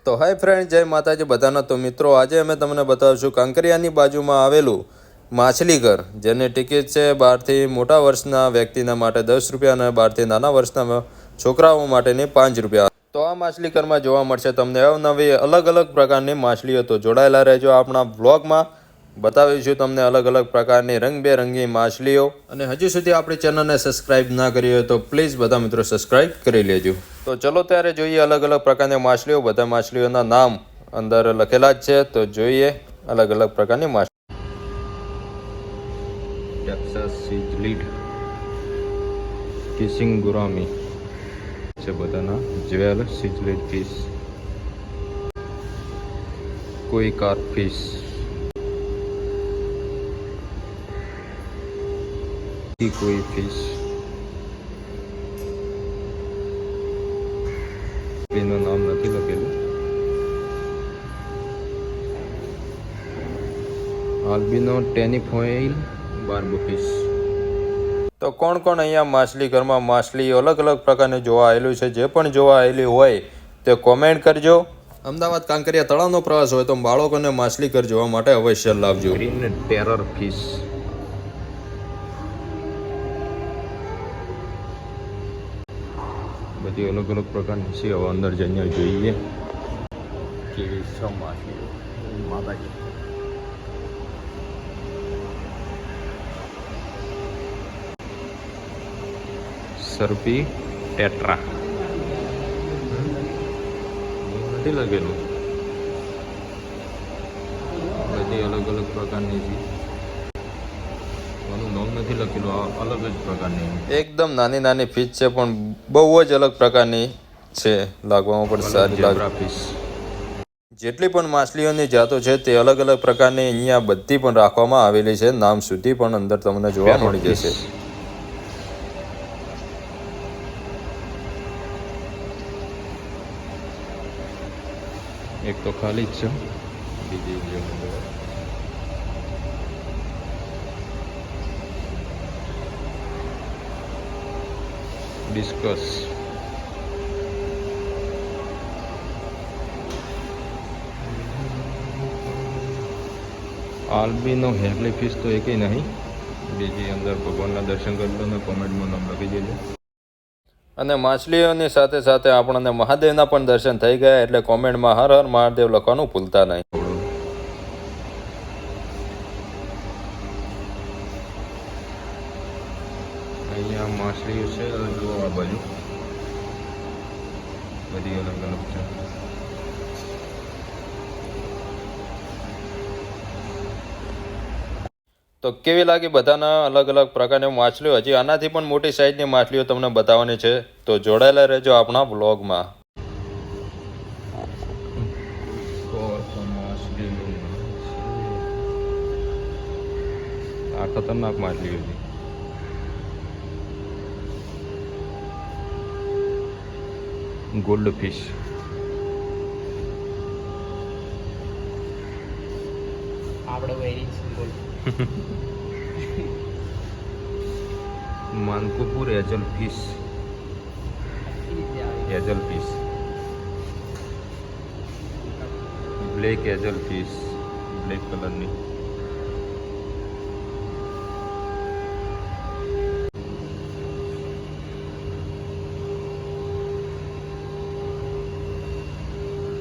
તો હાય ફ્રેન્ડ, જય માતાજી બધાના. તો મિત્રો, આજે અમે તમને બતાવીશું કાંકરિયાની બાજુમાં આવેલું માછલીઘર, જેની ટિકિટ છે 12થી મોટા વર્ષના વ્યક્તિના માટે 10 રૂપિયા અને 12થી નાના વર્ષના છોકરાઓ માટેની 5 રૂપિયા. તો આ માછલીઘરમાં જોવા મળશે તમને અવનવી અલગ અલગ પ્રકારની માછલીઓ. તો જોડાયેલા રહેજો આપણા વ્લોગમાં. બતાવીશું તમને અલગ અલગ પ્રકારની રંગબેરંગી માછલીઓ. અને હજુ સુધી આપણી ચેનલને સબસ્ક્રાઇબ ના કરી હોય તો પ્લીઝ બધા મિત્રો સબસ્ક્રાઇબ કરી લેજો. તો ચલો ત્યારે જોઈએ અલગ અલગ પ્રકારની માછલીઓ. બધા માછલીઓના નામ અંદર લખેલા જ છે. તો જોઈએ અલગ અલગ પ્રકારની માછલી. ટેક્સાસ સીજલીડ, કિસિંગ ગુરામી છે બધાના. જ્વેલ સીજલીડ ફિશ, કોઈ કાર્પફિશ, કોઈ ફિશ, એનું નામ નથી લખેલું. આલ્બિનો ટેનિફોઇલ બાર્બોફિશ. તો કોણ કોણ અહીંયા માછલી ઘરમાં માછલીઓ અલગ અલગ પ્રકારની જોવા આવેલું છે? જે પણ જોવા આવેલી હોય તે કોમેન્ટ કરજો. અમદાવાદ કાંકરિયા તળાવનો પ્રવાસ હોય તો બાળકોને માછલી ઘર જોવા માટે અવશ્ય લાવજો. ગ્રીન ટેરર ફિશ, બધી અલગ અલગ પ્રકારની છે. હવે અંદર જઈને જોઈએ કેવી છે માછલીઓ. માતાજી, સર્પી ટેટ્રા નથી લગેલું. બધી અલગ અલગ પ્રકારની છે. આનું નામ નથી લખેલું. આ અલગ જ પ્રકારની એકદમ નાની નાની ફિશ છે, પણ બહુ જ અલગ પ્રકારની છે. લાગવામાં પણ સારી લાગે. ફિશ જેટલી પણ માછલીઓની જાતો છે તે અલગ અલગ પ્રકારની અહીંયા બધી પણ રાખવામાં આવેલી છે. નામ સુધી પણ અંદર તમને જોવા મળી જશે. એક તો ખાલી જ છે, બીજી ડિસ્કસ, આલ્બિનો હેરલી ફિશ તો એકેય નહીં. બીજી અંદર ભગવાનના દર્શન કરી લો ને કોમેન્ટમાં નામ લખી દેજો. અને માછલીઓની સાથે સાથે આપણને મહાદેવના પણ દર્શન થઈ ગયા, એટલે કોમેન્ટમાં હર હર મહાદેવ લખવાનું ભૂલતા નહીં. અહીંયા માછલીઓ છે, જુઓ આ બાજુ બધી અલગ અલગ છે. તો કેવી લાગી બધાના અલગ અલગ પ્રકારની માછલીઓ? હજી આનાથી પણ મોટી સાઈઝની માછલીઓ તમને બતાવવાની છે. તો જોડાયેલા રહેજો આપણા બ્લોગમાં. આ ખતરનાક માછલીઓ છે. ગોલ્ડ ફિશ, માનકોપુર angel fish, angel fish, black angel fish, black કલરની.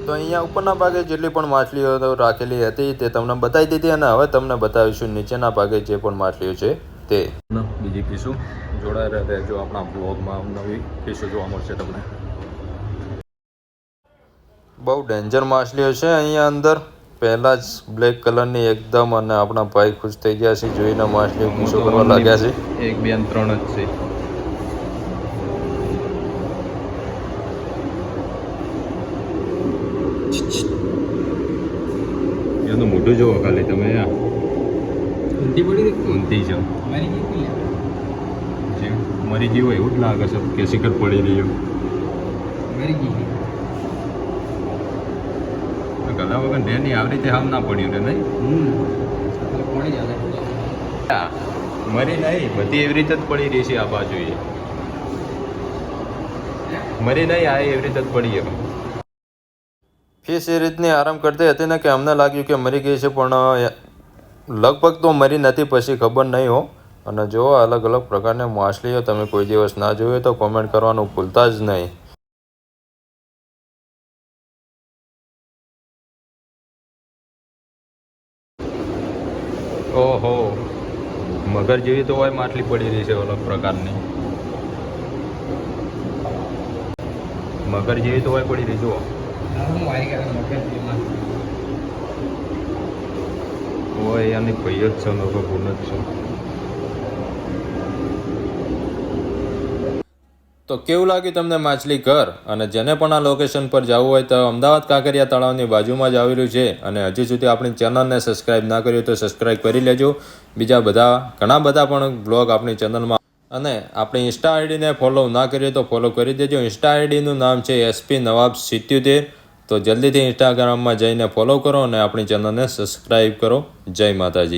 તો અહીંયા ઉપરના ભાગે જેટલી પણ માછલીઓ રાખેલી હતી તે તમને બતાવી દીધી, અને હવે તમને બતાવીશું નીચેના ભાગે જે પણ માછલીઓ છે તે. બીજી ફીશો જોડાયેલા રહેજો આપણા બ્લોગમાં. નવી ફીશો જોવા મળશે તમને. બહુ ડેન્જર માછલીઓ છે અહીંયા અંદર. પહેલા જ બ્લેક કલરની એકદમ, અને આપણા ભાઈ ખુશ થઈ ગયા છે જોઈને. માછલીઓ ફીશો કરવા લાગ્યા છે. 1, 2 અને 3 જ છે. એનું મોઢું જોવો ખાલી તમે. ઊંધી પડી ઊંધી છે. મરી ગઈ હોય એવું જ લાગે છે કે શિખર પડી રહ્યું. ગલા વગર ડેની આવી રીતે હાલ ના પડ્યું રે નહીં. મરી નહીં, બધી એવી રીતે જ પડી રહી છે આ બાજુ. મરી નહીં, આ એવી રીતે જ પડી. ફિશ એ રીતની આરામ કરતી હતી ને કે અમને લાગ્યું કે મરી ગઈ છે, પણ લગભગ તો મરી નથી, પછી ખબર નહીં હો. અને જો અલગ અલગ પ્રકારની માછલીઓ તમે કોઈ દિવસ ના જોયું તો કોમેન્ટ કરવાનું ભૂલતા જ નહીં. ઓહો, મગર જેવી તો હોય માછલી પડી રહી છે અલગ પ્રકારની. મગર જેવી તો હોય પડી રહી જુઓ. હોય એની ભાઈ જ છે, લોકો ગુણ જ છે. તો કેવું લાગ્યું તમને માછલી ઘર? અને જેને પણ આ લોકેશન પર જવું હોય તો અમદાવાદ કાંકરિયા તળાવની બાજુમાં જ આવેલું છે. અને હજી સુધી આપણી ચેનલને સબસ્ક્રાઈબ ના કર્યું તો સબસ્ક્રાઈબ કરી લેજો. બીજા ઘણા બધા પણ બ્લોગ આપણી ચેનલમાં, અને આપણી ઇન્સ્ટા આઈડીને ફોલો ના કરીએ તો ફોલો કરી દેજો. ઇન્સ્ટા આઈડીનું નામ છે SP નવાબ 77. તો જલ્દીથી ઇન્સ્ટાગ્રામમાં જઈને ફોલો કરો અને આપણી ચેનલને સબસ્ક્રાઈબ કરો. જય માતાજી.